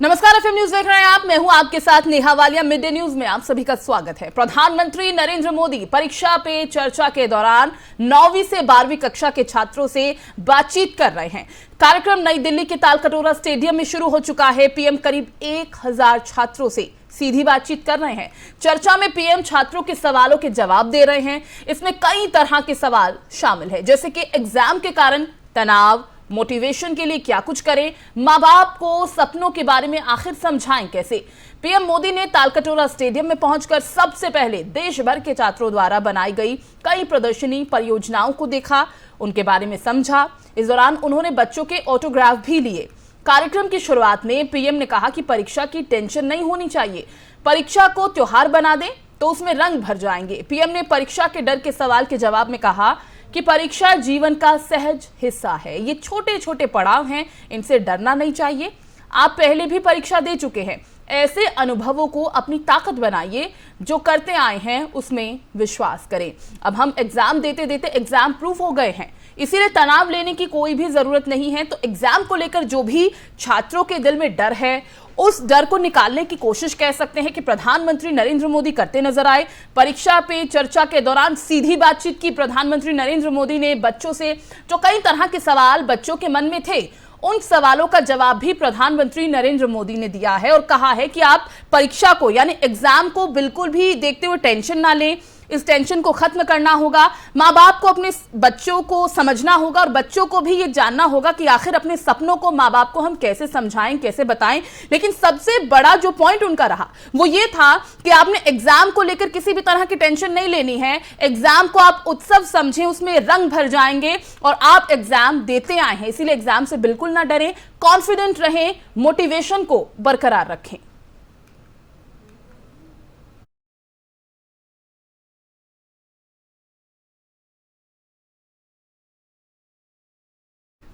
नमस्कार, FM news देख रहे हैं आप। मैं हूं आपके साथ Neha Walia. Mid day news में आप सभी का स्वागत है। प्रधानमंत्री नरेंद्र मोदी परीक्षा पे चर्चा के दौरान 9वीं से 12वीं कक्षा के छात्रों से बातचीत कर रहे हैं। कार्यक्रम नई दिल्ली के तालकटोरा स्टेडियम में शुरू हो चुका है। पीएम करीब 1000 छात्रों से सीधी बातचीत कर रहे हैं। चर्चा में पीएम छात्रों के सवालों के जवाब दे रहे हैं। इसमें कई तरह के सवाल शामिल है, जैसे कि एग्जाम के कारण तनाव, मोटिवेशन के लिए क्या कुछ करें, मां बाप को सपनों के बारे में आखिर समझाएं कैसे। पीएम मोदी ने तालकटोरा स्टेडियम में पहुंचकर सबसे पहले देश भर के छात्रों द्वारा बनाई गई कई प्रदर्शनी परियोजनाओं को देखा, उनके बारे में समझा। इस दौरान उन्होंने बच्चों के ऑटोग्राफ भी लिए। कार्यक्रम की शुरुआत में पीएम ने कहा कि परीक्षा की टेंशन नहीं होनी चाहिए, परीक्षा को त्योहार बना दें तो उसमें रंग भर जाएंगे। पीएम ने परीक्षा के डर के सवाल के जवाब में कहा कि परीक्षा जीवन का सहज हिस्सा है, ये छोटे छोटे पड़ाव हैं, इनसे डरना नहीं चाहिए। आप पहले भी परीक्षा दे चुके हैं, ऐसे अनुभवों को अपनी ताकत बनाइए, जो करते आए हैं उसमें विश्वास करें। अब हम एग्जाम देते देते एग्जाम प्रूफ हो गए हैं, इसीलिए तनाव लेने की कोई भी जरूरत नहीं है। तो एग्जाम को लेकर जो भी छात्रों के दिल में डर है, उस डर को निकालने की कोशिश कह सकते हैं कि प्रधानमंत्री नरेंद्र मोदी करते नजर आए। परीक्षा पे चर्चा के दौरान सीधी बातचीत की प्रधानमंत्री नरेंद्र मोदी ने बच्चों से। जो कई तरह के सवाल बच्चों के मन में थे, उन सवालों का जवाब भी प्रधानमंत्री नरेंद्र मोदी ने दिया है और कहा है कि आप परीक्षा को यानी एग्जाम को बिल्कुल भी देखते हुए टेंशन ना लें, इस टेंशन को खत्म करना होगा। माँ बाप को अपने बच्चों को समझना होगा और बच्चों को भी ये जानना होगा कि आखिर अपने सपनों को माँ बाप को हम कैसे समझाएं, कैसे बताएं। लेकिन सबसे बड़ा जो पॉइंट उनका रहा वो ये था कि आपने एग्जाम को लेकर किसी भी तरह की टेंशन नहीं लेनी है। एग्जाम को आप उत्सव समझें, उसमें रंग भर जाएंगे और आप एग्जाम देते आए हैं, इसीलिए एग्जाम से बिल्कुल ना डरें, कॉन्फिडेंट रहें, मोटिवेशन को बरकरार रखें।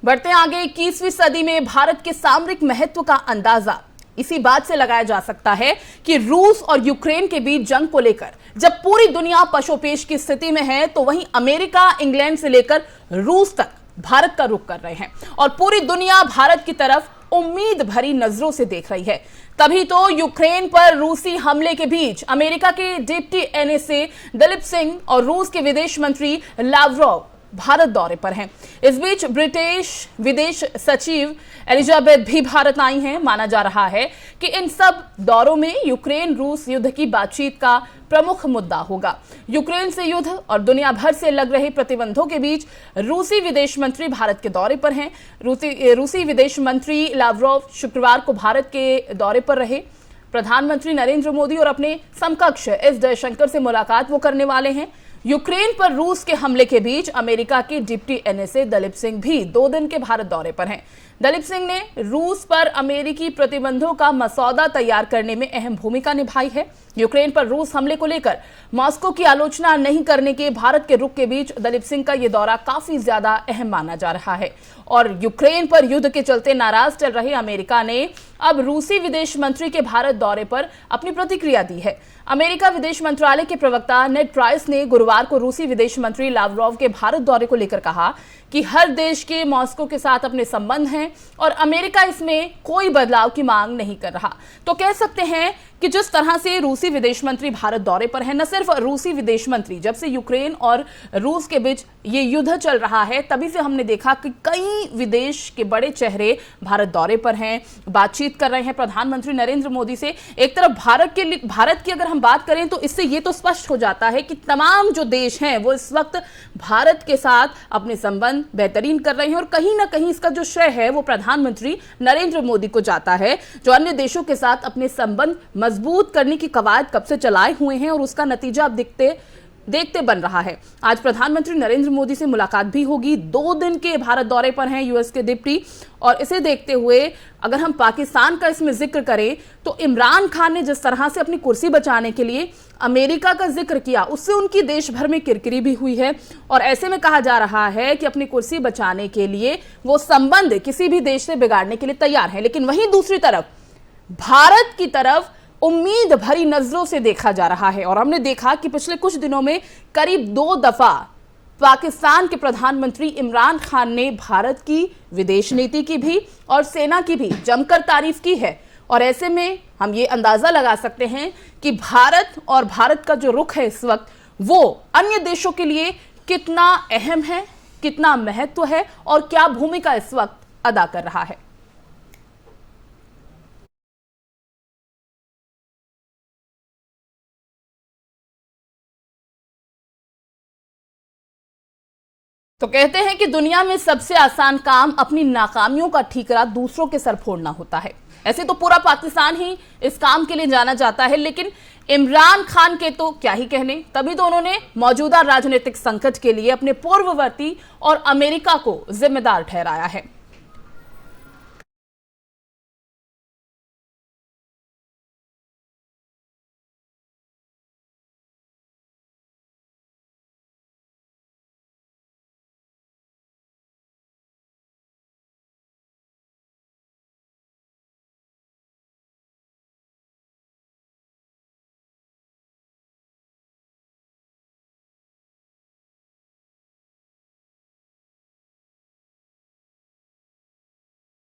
बढ़ते आगे, 21वीं सदी में भारत के सामरिक महत्व का अंदाजा इसी बात से लगाया जा सकता है कि रूस और यूक्रेन के बीच जंग को लेकर जब पूरी दुनिया पशोपेश की स्थिति में है, तो वहीं अमेरिका, इंग्लैंड से लेकर रूस तक भारत का रुख कर रहे हैं और पूरी दुनिया भारत की तरफ उम्मीद भरी नजरों से देख रही है। तभी तो यूक्रेन पर रूसी हमले के बीच अमेरिका के डिप्टी एनएसए दलीप सिंह और रूस के विदेश मंत्री लावरोव भारत दौरे पर हैं। इस बीच ब्रिटिश विदेश सचिव एलिजाबेथ भी भारत आई हैं। माना जा रहा है कि इन सब दौरों में यूक्रेन रूस युद्ध की बातचीत का प्रमुख मुद्दा होगा। यूक्रेन से युद्ध और दुनिया भर से लग रहे प्रतिबंधों के बीच रूसी विदेश मंत्री भारत के दौरे पर हैं। रूसी विदेश मंत्री लावरोव शुक्रवार को भारत के दौरे पर रहे। प्रधानमंत्री नरेंद्र मोदी और अपने समकक्ष एस जयशंकर से मुलाकात वो करने वाले हैं। यूक्रेन पर रूस के हमले के बीच अमेरिका के डिप्टी एनएसए दलीप सिंह भी 2 दिन के भारत दौरे पर हैं। दलीप सिंह ने रूस पर अमेरिकी प्रतिबंधों का मसौदा तैयार करने में अहम भूमिका निभाई है। यूक्रेन पर रूस हमले को लेकर मॉस्को की आलोचना नहीं करने के भारत के रुख के बीच दलीप सिंह का यह दौरा काफी ज्यादा अहम माना जा रहा है। और यूक्रेन पर युद्ध के चलते नाराज चल रहे अमेरिका ने अब रूसी विदेश मंत्री के भारत दौरे पर अपनी प्रतिक्रिया दी है। अमेरिका विदेश मंत्रालय के प्रवक्ता नेड प्राइस ने गुरुवार को रूसी विदेश मंत्री लावरोव के भारत दौरे को लेकर कहा कि हर देश के मॉस्को के साथ अपने संबंध हैं और अमेरिका इसमें कोई बदलाव की मांग नहीं कर रहा। तो कह सकते हैं कि जिस तरह से रूसी विदेश मंत्री भारत दौरे पर हैं, न सिर्फ रूसी विदेश मंत्री, जब से यूक्रेन और रूस के बीच ये युद्ध चल रहा है तभी से हमने देखा कि कई विदेश के बड़े चेहरे भारत दौरे पर हैं, बातचीत कर रहे हैं प्रधानमंत्री नरेंद्र मोदी से। एक तरफ भारत की अगर हम बात करें तो इससे ये तो स्पष्ट हो जाता है कि तमाम जो देश हैं वो इस वक्त भारत के साथ अपने संबंध बेहतरीन कर रहे हैं और कहीं ना कहीं इसका जो श्रेय है वो प्रधानमंत्री नरेंद्र मोदी को जाता है, जो अन्य देशों के साथ अपने संबंध मजबूत करने की कवायद कब से चलाए हुए हैं और उसका नतीजा अब देखते बन रहा है। आज प्रधानमंत्री नरेंद्र मोदी से मुलाकात भी होगी। 2 दिन के भारत दौरे पर हैं यूएस के डिप्टी। और इसे देखते हुए अगर हम पाकिस्तान का इसमें जिक्र करें तो इमरान खान ने जिस तरह से अपनी कुर्सी बचाने के लिए अमेरिका का जिक्र किया, उससे उनकी देश भर में किरकिरी भी हुई है। और ऐसे में कहा जा रहा है कि अपनी कुर्सी बचाने के लिए वो संबंध किसी भी देश से बिगाड़ने के लिए तैयार है। लेकिन वहीं दूसरी तरफ भारत की तरफ उम्मीद भरी नजरों से देखा जा रहा है। और हमने देखा कि पिछले कुछ दिनों में करीब 2 दफा पाकिस्तान के प्रधानमंत्री इमरान खान ने भारत की विदेश नीति की भी और सेना की भी जमकर तारीफ की है। और ऐसे में हम ये अंदाजा लगा सकते हैं कि भारत और भारत का जो रुख है इस वक्त वो अन्य देशों के लिए कितना अहम है, कितना महत्व है और क्या भूमिका इस वक्त अदा कर रहा है। तो कहते हैं कि दुनिया में सबसे आसान काम अपनी नाकामियों का ठीकरा दूसरों के सर फोड़ना होता है। ऐसे तो पूरा पाकिस्तान ही इस काम के लिए जाना जाता है, लेकिन इमरान खान के तो क्या ही कहने। तभी तो उन्होंने मौजूदा राजनीतिक संकट के लिए अपने पूर्ववर्ती और अमेरिका को जिम्मेदार ठहराया है।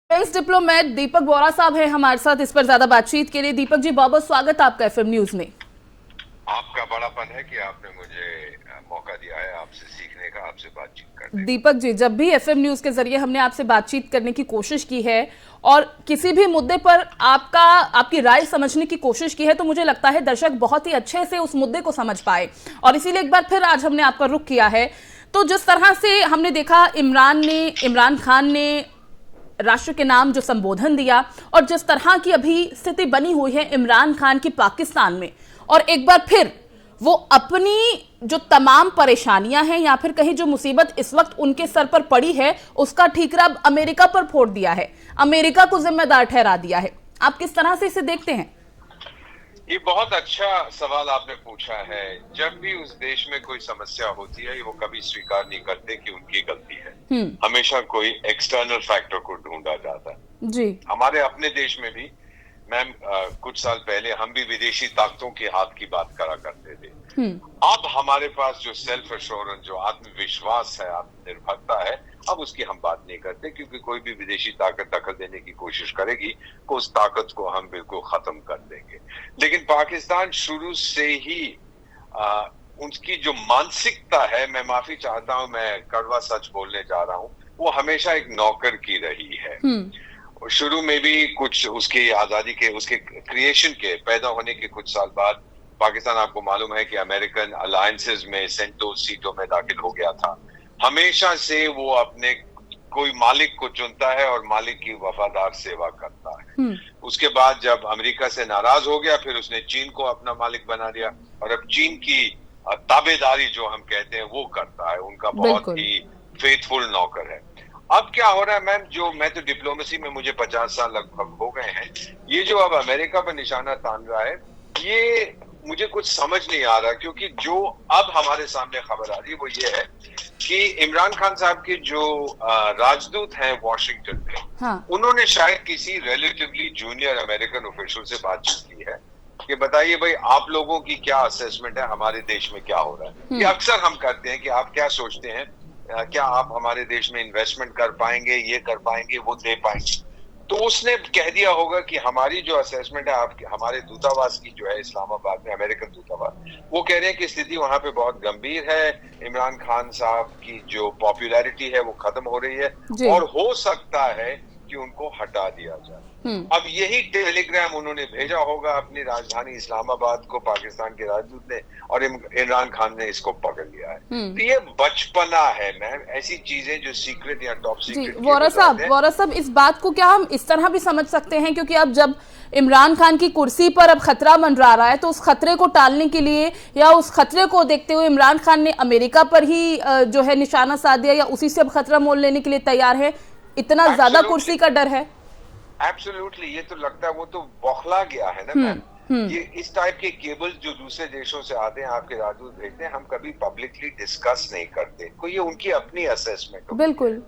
एक्स डिप्लोमेट दीपक बोरा साहब हैं हमारे साथ इस पर ज्यादा बातचीत के लिए। दीपक जी, बहुत बहुत स्वागत है आपका एफएम न्यूज में। आपका बड़ापन है कि आपने मुझे मौका दिया है आपसे सीखने का, आपसे बातचीत करने का। दीपक जी, जब भी एफएम न्यूज के जरिए हमने आपसे बातचीत करने की कोशिश की है और किसी भी मुद्दे पर आपकी राय समझने की कोशिश की है, तो मुझे लगता है दर्शक बहुत ही अच्छे से उस मुद्दे को समझ पाए, और इसीलिए एक बार फिर आज हमने आपका रुख किया है। तो जिस तरह से हमने देखा इमरान खान ने राष्ट्र के नाम जो संबोधन दिया, और जिस तरह की अभी स्थिति बनी हुई है इमरान खान की पाकिस्तान में, और एक बार फिर वो अपनी जो तमाम परेशानियां हैं या फिर कहीं जो मुसीबत इस वक्त उनके सर पर पड़ी है उसका ठीकरा अब अमेरिका पर फोड़ दिया है, अमेरिका को जिम्मेदार ठहरा दिया है। आप किस तरह से इसे देखते हैं? ये बहुत अच्छा सवाल आपने पूछा है। जब भी उस देश में कोई समस्या होती है वो कभी स्वीकार नहीं करते कि उनकी गलती है। हमेशा कोई एक्सटर्नल फैक्टर को ढूंढा जाता है जी। हमारे अपने देश में भी मैम कुछ साल पहले हम भी विदेशी ताकतों के हाथ की बात करा करते थे। अब हमारे पास जो सेल्फ एश्योरेंस, जो आत्मविश्वास है, आत्मनिर्भरता है, अब उसकी हम बात नहीं करते, क्योंकि कोई भी विदेशी ताकत दखल देने की कोशिश करेगी तो उस ताकत को हम बिल्कुल खत्म कर देंगे। लेकिन पाकिस्तान शुरू से ही उनकी जो मानसिकता है, मैं माफी चाहता हूं, मैं कड़वा सच बोलने जा रहा हूं, वो हमेशा एक नौकर की रही है। शुरू में भी कुछ उसकी आजादी के, उसके क्रिएशन के, पैदा होने के कुछ साल बाद पाकिस्तान, आपको मालूम है कि अमेरिकन अलायंसेस में सेंटों सीटों में दाखिल हो गया था। हमेशा से वो अपने कोई मालिक को चुनता है और मालिक की वफादार सेवा करता है। उसके बाद जब अमेरिका से नाराज हो गया, फिर उसने चीन को अपना मालिक बना दिया, और अब चीन की ताबेदारी जो हम कहते हैं वो करता है, उनका बहुत ही फेथफुल नौकर है। अब क्या हो रहा है मैम, जो मैं तो डिप्लोमेसी में मुझे 50 साल लगभग हो गए हैं, ये जो अब अमेरिका पर निशाना तान रहा है, ये मुझे कुछ समझ नहीं आ रहा, क्योंकि जो अब हमारे सामने खबर आ रही है वो ये है कि इमरान खान साहब के जो राजदूत हैं वॉशिंगटन में, हाँ। उन्होंने शायद किसी रिलेटिवली जूनियर अमेरिकन ऑफिशियल से बातचीत की है कि बताइए भाई, आप लोगों की क्या असेसमेंट है, हमारे देश में क्या हो रहा है। ये अक्सर हम करते हैं कि आप क्या सोचते हैं, क्या आप हमारे देश में इन्वेस्टमेंट कर पाएंगे, ये कर पाएंगे, वो दे पाएंगे। तो उसने कह दिया होगा कि हमारी जो असेसमेंट है, आप हमारे दूतावास की जो है इस्लामाबाद में, अमेरिकन दूतावास, वो कह रहे हैं कि स्थिति वहां पे बहुत गंभीर है, इमरान खान साहब की जो पॉपुलैरिटी है वो खत्म हो रही है और हो सकता है कि उनको हटा दिया जाए। अब यही टेलीग्राम उन्होंने भेजा होगा अपनी राजधानी इस्लामाबाद को पाकिस्तान के राजदूत ने, और इमरान खान ने इसको पकड़ लिया है। तो ये बचपना है मैम, ऐसी चीजें जो सीक्रेट या टॉप सीक्रेट। वोरा साहब, इस बात को क्या हम इस तरह भी समझ सकते हैं, क्योंकि अब जब इमरान खान की कुर्सी पर अब खतरा मंडरा रहा है, तो उस खतरे को टालने के लिए या उस खतरे को देखते हुए इमरान खान ने अमेरिका पर ही जो है निशाना साध दिया, या उसी से अब खतरा मोल लेने के लिए तैयार है? इतना ज्यादा कुर्सी का डर है? एब्सोल्युटली, ये तो लगता है वो तो बौखला गया है ना मैम। ये इस टाइप के केबल जो दूसरे देशों से आते हैं, आपके राजदूत भेजते हैं, हम कभी पब्लिकली डिस्कस नहीं करते, कोई ये उनकी अपनी असेसमेंट। बिल्कुल।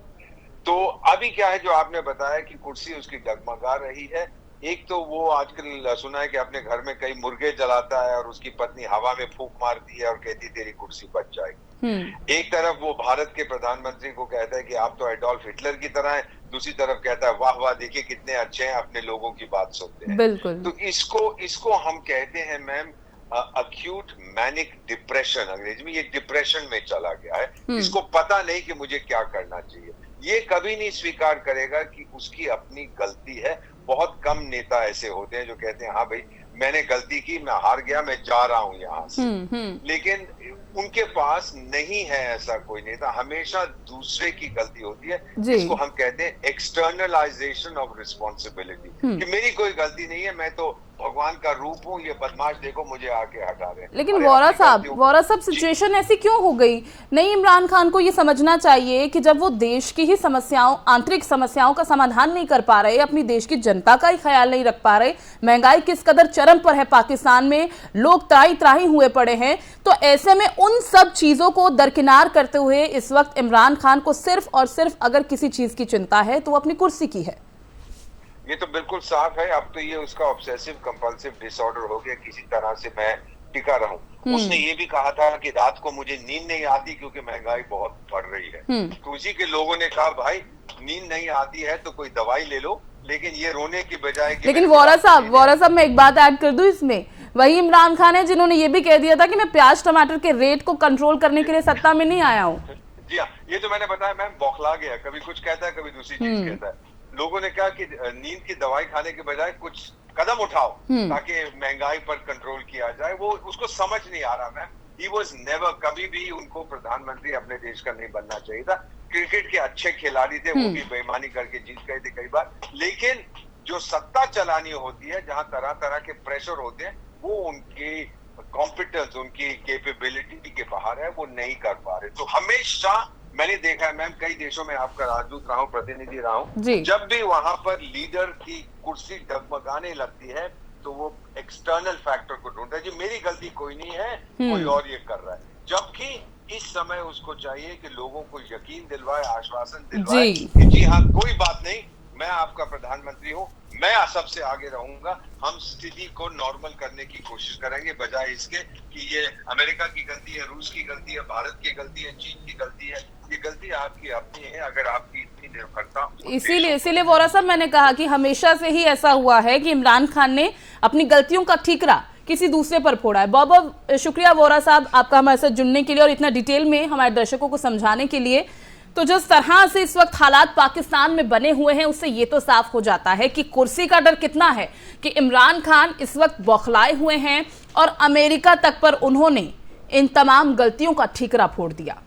तो अभी क्या है, जो आपने बताया कि कुर्सी उसकी डगमगा रही है, एक तो वो आजकल सुना है कि अपने घर में कई मुर्गे जलाता है और उसकी पत्नी हवा में फूंक मारती है और कहती तेरी कुर्सी बच जाएगी। एक तरफ वो भारत के प्रधानमंत्री को कहता है कि आप तो एडोल्फ हिटलर की तरह हैं, दूसरी तरफ कहता है वाह वाह देखिए कितने अच्छे हैं, अपने लोगों की बात सुनते हैं। बिल्कुल। तो इसको हम कहते हैं मैम अक्यूट मैनिक डिप्रेशन, अंग्रेजी में। ये डिप्रेशन में चला गया है, इसको पता नहीं कि मुझे क्या करना चाहिए। ये कभी नहीं स्वीकार करेगा कि उसकी अपनी गलती है। बहुत कम नेता ऐसे होते हैं जो कहते हैं हाँ भाई मैंने गलती की, मैं हार गया, मैं जा रहा हूं यहां से। लेकिन उनके पास नहीं है ऐसा कोई नेता, हमेशा दूसरे की गलती होती है। इसको हम कहते हैं एक्सटर्नलाइजेशन ऑफ रिस्पॉन्सिबिलिटी, कि मेरी कोई गलती नहीं है, मैं तो भगवान का रूप हूँ, ये बदमाश देखो मुझे आके हटा रहे हैं। लेकिन वोरा साहब सिचुएशन ऐसी क्यों हो गई? नहीं, इमरान खान को ये समझना चाहिए कि जब वो देश की ही समस्याओं, आंतरिक समस्याओं का समाधान नहीं कर पा रहे, अपनी देश की जनता का ही ख्याल नहीं रख पा रहे, महंगाई किस कदर चरम पर है पाकिस्तान में, लोग त्राही त्राही हुए पड़े हैं, तो ऐसे में उन सब चीजों को दरकिनार करते हुए इस वक्त इमरान खान को सिर्फ और सिर्फ अगर किसी चीज की चिंता है तो वो अपनी कुर्सी की है। ये तो बिल्कुल साफ है। अब तो ये उसका ऑब्सेसिव कंपल्सिव डिसऑर्डर हो गया, किसी तरह से मैं टिका रहूं। उसने ये भी कहा था कि रात को मुझे नींद नहीं आती क्योंकि महंगाई बहुत बढ़ रही है। तो उसी के लोगों ने कहा भाई नींद नहीं आती है तो कोई दवाई ले लो, लेकिन ये रोने की बजाय। लेकिन वोरा साहब मैं एक बात ऐड कर दूं इसमें, वही इमरान खान है जिन्होंने ये भी कह दिया था कि मैं प्याज टमाटर के रेट को कंट्रोल करने के लिए सत्ता में नहीं आया हूँ। जी हाँ, ये तो मैंने बताया मैम, बौखला गया, कभी कुछ कहता है कभी दूसरी चीज कहता है। लोगों ने कहा कि नींद की दवाई खाने के बजाय कुछ कदम उठाओ ताकि महंगाई पर कंट्रोल किया जाए। वो उसको समझ नहीं आ रहा मैम। ही वाज नेवर, कभी भी उनको प्रधानमंत्री अपने देश का नहीं बनना चाहिए था। क्रिकेट के अच्छे खिलाड़ी थे, वो भी बेईमानी करके जीत गए थे कई बार, लेकिन जो सत्ता चलानी होती है, जहां तरह तरह के प्रेशर होते हैं, वो उनकी कॉम्पिटेंस, उनकी कैपेबिलिटी के बाहर है, वो नहीं कर पा रहे। तो हमेशा मैंने देखा है मैम, कई देशों में आपका राजदूत रहा हूं, प्रतिनिधि रहा हूं, जब भी वहां पर लीडर की कुर्सी डगमगाने लगती है तो वो एक्सटर्नल फैक्टर को ढूंढता है, जी मेरी गलती कोई नहीं है, कोई और ये कर रहा है। जबकि इस समय उसको चाहिए कि लोगों को यकीन दिलवाए, आश्वासन दिलवाए कि जी हाँ कोई बात नहीं, मैं आपका प्रधानमंत्री हूँ, मैं सबसे आगे रहूंगा, हम स्थिति को नॉर्मल करने की कोशिश करेंगे, बजाय इसके कि ये अमेरिका की गलती है, रूस की गलती है, भारत की गलती है, चीन की गलती है। ये गलती आपकी अपनी है, अगर आपकी इतनी निर्भरता। इसीलिए वोरा साहब मैंने कहा कि हमेशा से ही ऐसा हुआ है कि इमरान खान ने अपनी गलतियों का ठीकरा किसी दूसरे पर फोड़ा है। बहुत बहुत शुक्रिया वोरा साहब आपका हमारे साथ जुड़ने के लिए और इतना डिटेल में हमारे दर्शकों को समझाने के लिए। तो जिस तरह से इस वक्त हालात पाकिस्तान में बने हुए हैं, उससे ये तो साफ हो जाता है कि कुर्सी का डर कितना है, कि इमरान खान इस वक्त बौखलाए हुए हैं और अमेरिका तक पर उन्होंने इन तमाम गलतियों का ठीकरा फोड़ दिया।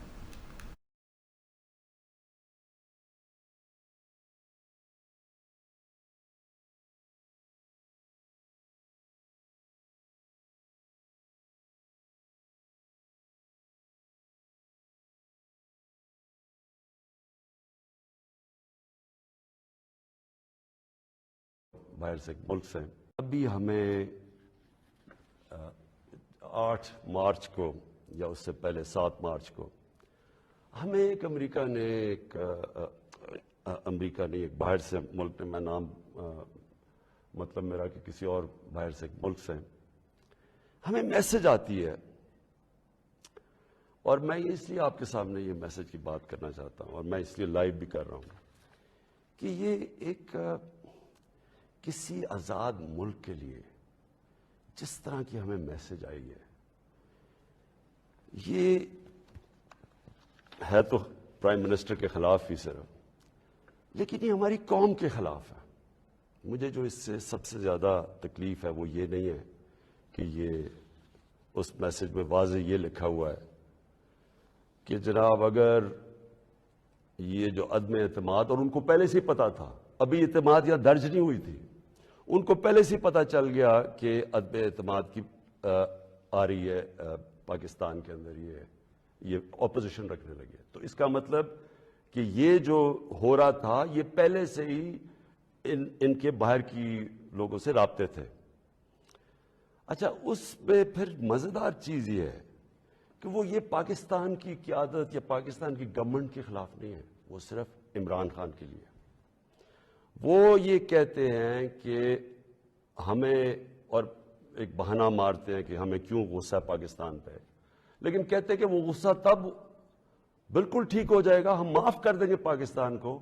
बाहर से मुल्क से अभी हमें 8 मार्च को या उससे पहले 7 मार्च को हमें एक अमेरिका ने एक बाहर से मुल्क ने, मैं नाम मतलब मेरा कि किसी और बाहर से मुल्क से हमें मैसेज आती है, और मैं इसलिए आपके सामने ये मैसेज की बात करना चाहता हूं और मैं इसलिए लाइव भी कर रहा हूं कि ये एक किसी आजाद मुल्क के लिए जिस तरह की हमें मैसेज आई है, ये है तो प्राइम मिनिस्टर के खिलाफ ही सिर्फ, लेकिन ये हमारी कौम के खिलाफ है। मुझे जो इससे सबसे ज्यादा तकलीफ है वो ये नहीं है कि ये उस मैसेज में वाज़ेह ये लिखा हुआ है कि जनाब अगर ये जो अदम एतमाद, और उनको पहले से ही पता था, अभी एतमाद यहां दर्ज नहीं हुई थी, उनको पहले से पता चल गया कि अदम एतमाद की आ रही है पाकिस्तान के अंदर, ये ऑपोजिशन रखने लगे। तो इसका मतलब कि ये जो हो रहा था ये पहले से ही इनके बाहर की लोगों से राब्ते थे। अच्छा, उसमें फिर मजेदार चीज ये है कि वो ये पाकिस्तान की क़यादत या पाकिस्तान की गवर्नमेंट के खिलाफ नहीं है, वो सिर्फ इमरान खान के लिए। वो ये कहते हैं कि हमें, और एक बहाना मारते हैं कि हमें क्यों गुस्सा है पाकिस्तान पे, लेकिन कहते हैं कि वो गुस्सा तब बिल्कुल ठीक हो जाएगा, हम माफ कर देंगे पाकिस्तान को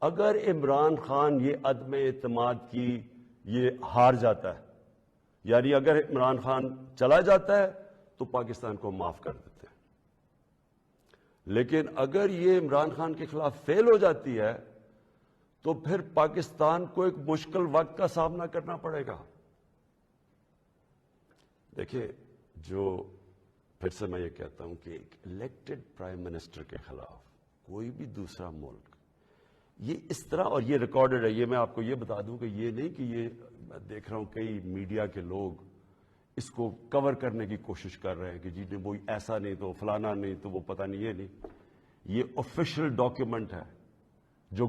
अगर इमरान खान ये अदम एतमाद की ये हार जाता है, यानी अगर इमरान खान चला जाता है तो पाकिस्तान को माफ कर देते हैं, लेकिन अगर ये इमरान खान के खिलाफ फेल हो जाती है तो फिर पाकिस्तान को एक मुश्किल वक्त का सामना करना पड़ेगा। देखिए, जो फिर से मैं ये कहता हूं कि एक इलेक्टेड प्राइम मिनिस्टर के खिलाफ कोई भी दूसरा मुल्क ये इस तरह, और ये रिकॉर्डेड है, ये मैं आपको ये बता दूं कि ये नहीं कि ये मैं देख रहा हूं कई मीडिया के लोग इसको कवर करने की कोशिश कर रहे हैं कि जी वो ऐसा नहीं तो फलाना नहीं तो वो पता नहीं, ये नहीं, ये ऑफिशियल डॉक्यूमेंट है जो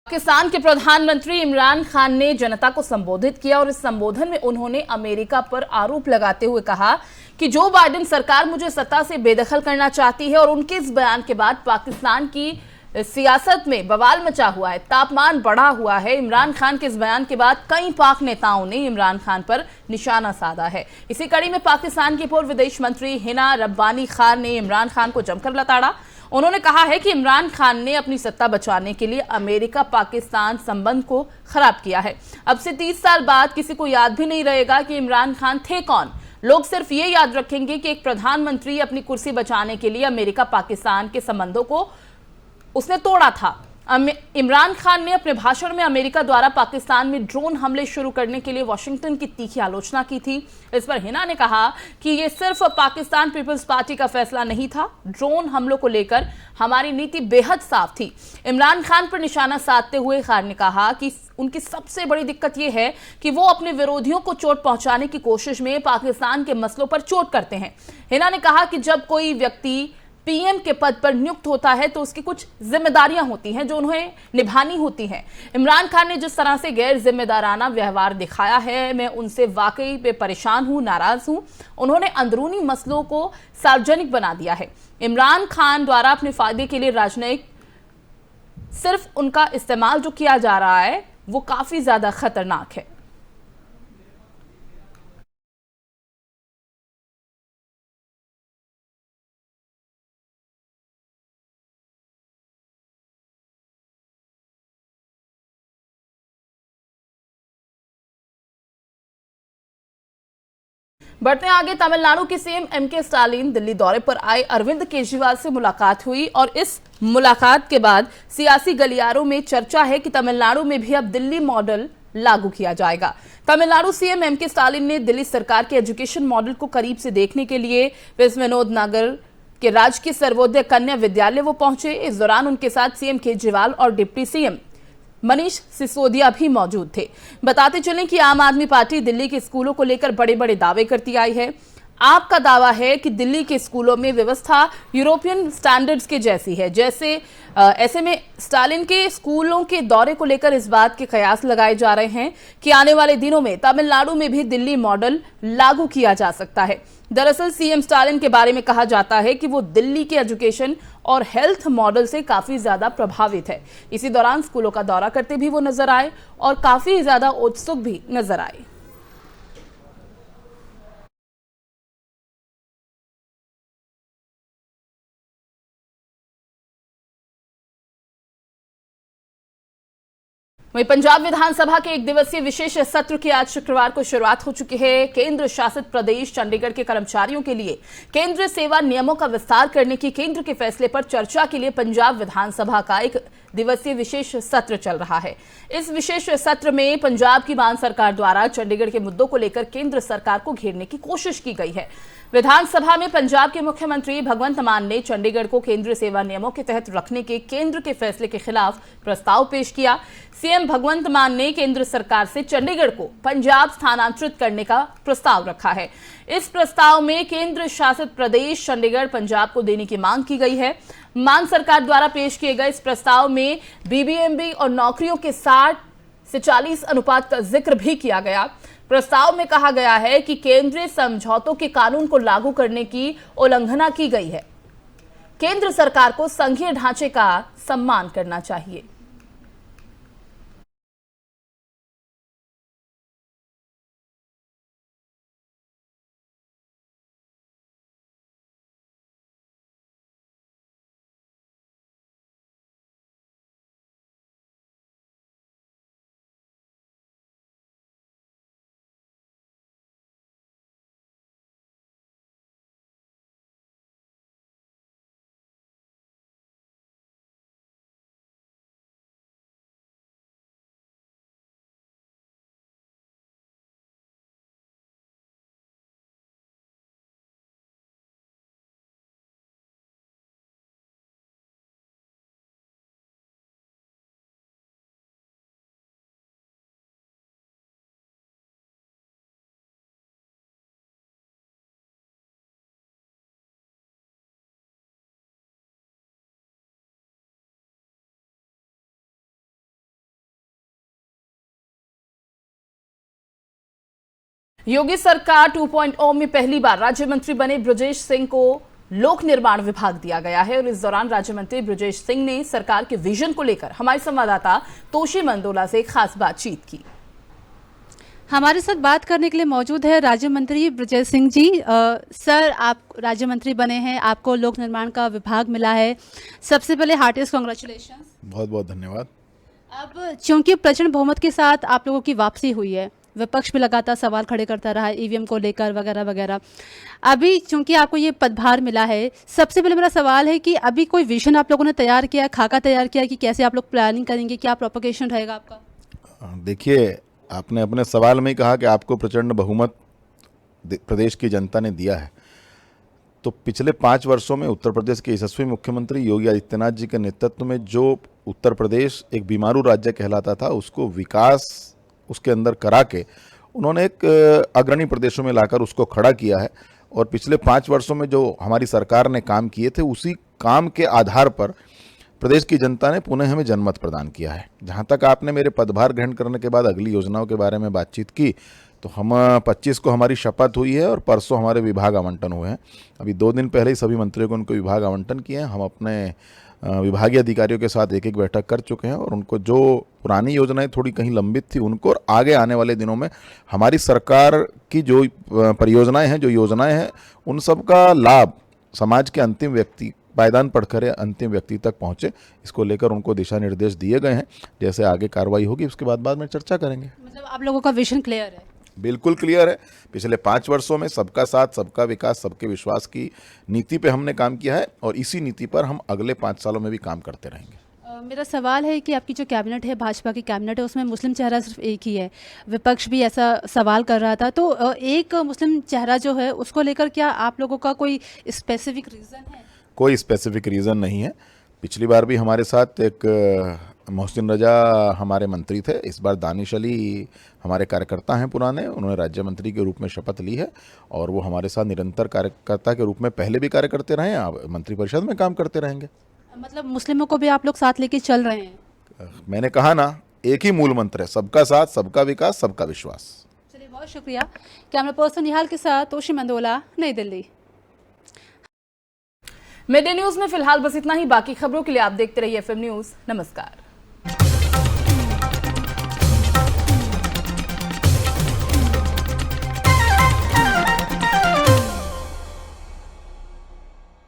पाकिस्तान के प्रधानमंत्री इमरान खान ने जनता को संबोधित किया और इस संबोधन में उन्होंने अमेरिका पर आरोप लगाते हुए कहा कि जो बाइडेन सरकार मुझे सत्ता से बेदखल करना चाहती है और उनके इस बयान के बाद पाकिस्तान की सियासत में बवाल मचा हुआ है, तापमान बढ़ा हुआ है। इमरान खान के इस बयान के बाद कई पाक नेताओं ने इमरान खान पर निशाना साधा है। इसी कड़ी में पाकिस्तान की पूर्व विदेश मंत्री हिना रब्बानी खान ने इमरान खान को जमकर लताड़ा। उन्होंने कहा है कि इमरान खान ने अपनी सत्ता बचाने के लिए अमेरिका पाकिस्तान संबंध को खराब किया है। अब से 30 साल बाद किसी को याद भी नहीं रहेगा कि इमरान खान थे कौन। लोग सिर्फ ये याद रखेंगे कि एक प्रधानमंत्री अपनी कुर्सी बचाने के लिए अमेरिका पाकिस्तान के संबंधों को उसने तोड़ा था। इमरान खान ने अपने भाषण में अमेरिका द्वारा पाकिस्तान में ड्रोन हमले शुरू करने के लिए वॉशिंगटन की तीखी आलोचना की थी। इस पर हिना ने कहा कि यह सिर्फ पाकिस्तान पीपल्स पार्टी का फैसला नहीं था, ड्रोन हमलों को लेकर हमारी नीति बेहद साफ थी। इमरान खान पर निशाना साधते हुए खान ने कहा कि उनकी सबसे बड़ी दिक्कत यह है कि वो अपने विरोधियों को चोट पहुंचाने की कोशिश में पाकिस्तान के मसलों पर चोट करते हैं। हिना ने कहा कि जब कोई व्यक्ति पीएम के पद पर नियुक्त होता है तो उसकी कुछ जिम्मेदारियां होती हैं जो उन्हें निभानी होती हैं। इमरान खान ने जिस तरह से गैर जिम्मेदाराना व्यवहार दिखाया है, मैं उनसे वाकई पे परेशान हूं, नाराज हूं। उन्होंने अंदरूनी मसलों को सार्वजनिक बना दिया है। इमरान खान द्वारा अपने फायदे के लिए राजनयिक सिर्फ उनका इस्तेमाल जो किया जा रहा है वो काफी ज्यादा खतरनाक है। बढ़ते आगे, तमिलनाडु के सीएम एमके स्टालिन दिल्ली दौरे पर आए अरविंद केजरीवाल से मुलाकात हुई और इस मुलाकात के बाद सियासी गलियारों में चर्चा है कि तमिलनाडु में भी अब दिल्ली मॉडल लागू किया जाएगा। तमिलनाडु सीएम एमके स्टालिन ने दिल्ली सरकार के एजुकेशन मॉडल को करीब से देखने के लिए विश्वविनोद नगर के राजकीय सर्वोदय कन्या विद्यालय वो पहुंचे। इस दौरान उनके साथ सीएम केजरीवाल और डिप्टी सीएम मनीष सिसोदिया भी मौजूद थे। बताते चलें कि आम आदमी पार्टी दिल्ली के स्कूलों को लेकर बड़े बड़े दावे करती आई है। आपका दावा है कि दिल्ली के स्कूलों में व्यवस्था यूरोपियन स्टैंडर्ड्स के जैसी है। ऐसे में स्टालिन के स्कूलों के दौरे को लेकर इस बात के कयास लगाए जा रहे हैं कि आने वाले दिनों में तमिलनाडु में भी दिल्ली मॉडल लागू किया जा सकता है। दरअसल सीएम स्टालिन के बारे में कहा जाता है कि वो दिल्ली के एजुकेशन और हेल्थ मॉडल से काफी ज्यादा प्रभावित है। इसी दौरान स्कूलों का दौरा करते भी वो नजर आए और काफी ज्यादा उत्सुक भी नजर आए। वहीं पंजाब विधानसभा के एक दिवसीय विशेष सत्र की आज शुक्रवार को शुरुआत हो चुकी है। केंद्र शासित प्रदेश चंडीगढ़ के कर्मचारियों के लिए केंद्रीय सेवा नियमों का विस्तार करने की केंद्र के फैसले पर चर्चा के लिए पंजाब विधानसभा का एक दिवसीय विशेष सत्र चल रहा है। इस विशेष सत्र में पंजाब की मान सरकार द्वारा चंडीगढ़ के मुद्दों को लेकर केंद्र सरकार को घेरने की कोशिश की गई है। विधानसभा में पंजाब के मुख्यमंत्री भगवंत मान ने चंडीगढ़ को केंद्रीय सेवा नियमों के तहत रखने के केंद्र के फैसले के खिलाफ प्रस्ताव पेश किया। सीएम भगवंत मान ने केंद्र सरकार से चंडीगढ़ को पंजाब स्थानांतरित करने का प्रस्ताव रखा है। इस प्रस्ताव में केंद्र शासित प्रदेश चंडीगढ़ पंजाब को देने की मांग की गई है। मान सरकार द्वारा पेश किए गए इस प्रस्ताव में बीबीएमबी और नौकरियों के 60 से 40 अनुपात का जिक्र भी किया गया। प्रस्ताव में कहा गया है कि केंद्रीय समझौतों के कानून को लागू करने की उल्लंघना की गई है। केंद्र सरकार को संघीय ढांचे का सम्मान करना चाहिए। योगी सरकार 2.0 में पहली बार राज्य मंत्री बने बृजेश सिंह को लोक निर्माण विभाग दिया गया है और इस दौरान राज्य मंत्री बृजेश सिंह ने सरकार के विजन को लेकर हमारे संवाददाता तोशी मंदोला से खास बातचीत की। हमारे साथ बात करने के लिए मौजूद है राज्य मंत्री बृजेश सिंह जी। सर, आप राज्य मंत्री बने हैं, आपको लोक निर्माण का विभाग मिला है। सबसे पहले हार्टिएस्ट कांग्रेचुलेशन। बहुत बहुत धन्यवाद। अब चूंकि प्रचंड बहुमत के साथ आप लोगों की वापसी हुई है, विपक्ष भी लगातार सवाल खड़े करता रहा है ईवीएम को लेकर वगैरह वगैरह। अभी चूंकि आपको ये पदभार मिला है, सबसे पहले मेरा सवाल है कि अभी कोई विजन आप लोगों ने तैयार किया, खाका तैयार किया कि कैसे आप लोग प्लानिंग करेंगे, क्या प्रोपोगेशन रहेगा आपका? देखिए, आपने अपने सवाल में ही कहा कि आपको प्रचंड बहुमत प्रदेश की जनता ने दिया है। तो पिछले 5 वर्षों में उत्तर प्रदेश के यशस्वी मुख्यमंत्री योगी आदित्यनाथ जी के नेतृत्व में जो उत्तर प्रदेश एक बीमारू राज्य कहलाता था, उसको विकास उसके अंदर करा के उन्होंने एक अग्रणी प्रदेशों में लाकर उसको खड़ा किया है। और पिछले 5 वर्षों में जो हमारी सरकार ने काम किए थे, उसी काम के आधार पर प्रदेश की जनता ने पुनः हमें जनमत प्रदान किया है। जहां तक आपने मेरे पदभार ग्रहण करने के बाद अगली योजनाओं के बारे में बातचीत की, तो हम 25 को हमारी शपथ हुई है और परसों हमारे विभाग आवंटन हुए हैं। अभी 2 दिन पहले ही सभी मंत्रियों को उनको विभाग आवंटन किए हैं। हम अपने विभागीय अधिकारियों के साथ एक बैठक कर चुके हैं और उनको जो पुरानी योजनाएं थोड़ी कहीं लंबित थी उनको, और आगे आने वाले दिनों में हमारी सरकार की जो परियोजनाएं हैं, जो योजनाएं हैं, उन सब का लाभ समाज के अंतिम व्यक्ति, पायदान पढ़कर अंतिम व्यक्ति तक पहुंचे, इसको लेकर उनको दिशा निर्देश दिए गए हैं। जैसे आगे कार्रवाई होगी उसके बाद में चर्चा करेंगे। मतलब आप लोगों का विजन क्लियर है? बिल्कुल क्लियर है। पिछले 5 वर्षों में सबका साथ, सबका विकास, सबके विश्वास की नीति पे हमने काम किया है और इसी नीति पर हम अगले 5 सालों में भी काम करते रहेंगे। मेरा सवाल है कि आपकी जो कैबिनेट है, भाजपा की कैबिनेट है, उसमें मुस्लिम चेहरा सिर्फ एक ही है। विपक्ष भी ऐसा सवाल कर रहा था, तो एक मुस्लिम चेहरा जो है उसको लेकर क्या आप लोगों का कोई स्पेसिफिक रीज़न है? कोई स्पेसिफिक रीज़न नहीं है। पिछली बार भी हमारे साथ एक मोहसिन रजा हमारे मंत्री थे, इस बार दानिश अली हमारे कार्यकर्ता हैं पुराने, उन्होंने राज्य मंत्री के रूप में शपथ ली है और वो हमारे साथ निरंतर कार्यकर्ता के रूप में पहले भी कार्य करते रहे हैं, अब मंत्रिपरिषद में काम करते रहेंगे। मतलब मुस्लिमों को भी आप लोग साथ लेके चल रहे हैं? मैंने कहा ना, एक ही मूल मंत्र है, सबका साथ, सबका विकास, सबका विश्वास। चलिए, बहुत शुक्रिया। कैमरा पर्सन निहाल के साथ तोशी मंदोला, नई दिल्ली। मिड डे न्यूज में फिलहाल बस इतना ही। बाकी खबरों के लिए आप देखते रहिए FM न्यूज। नमस्कार।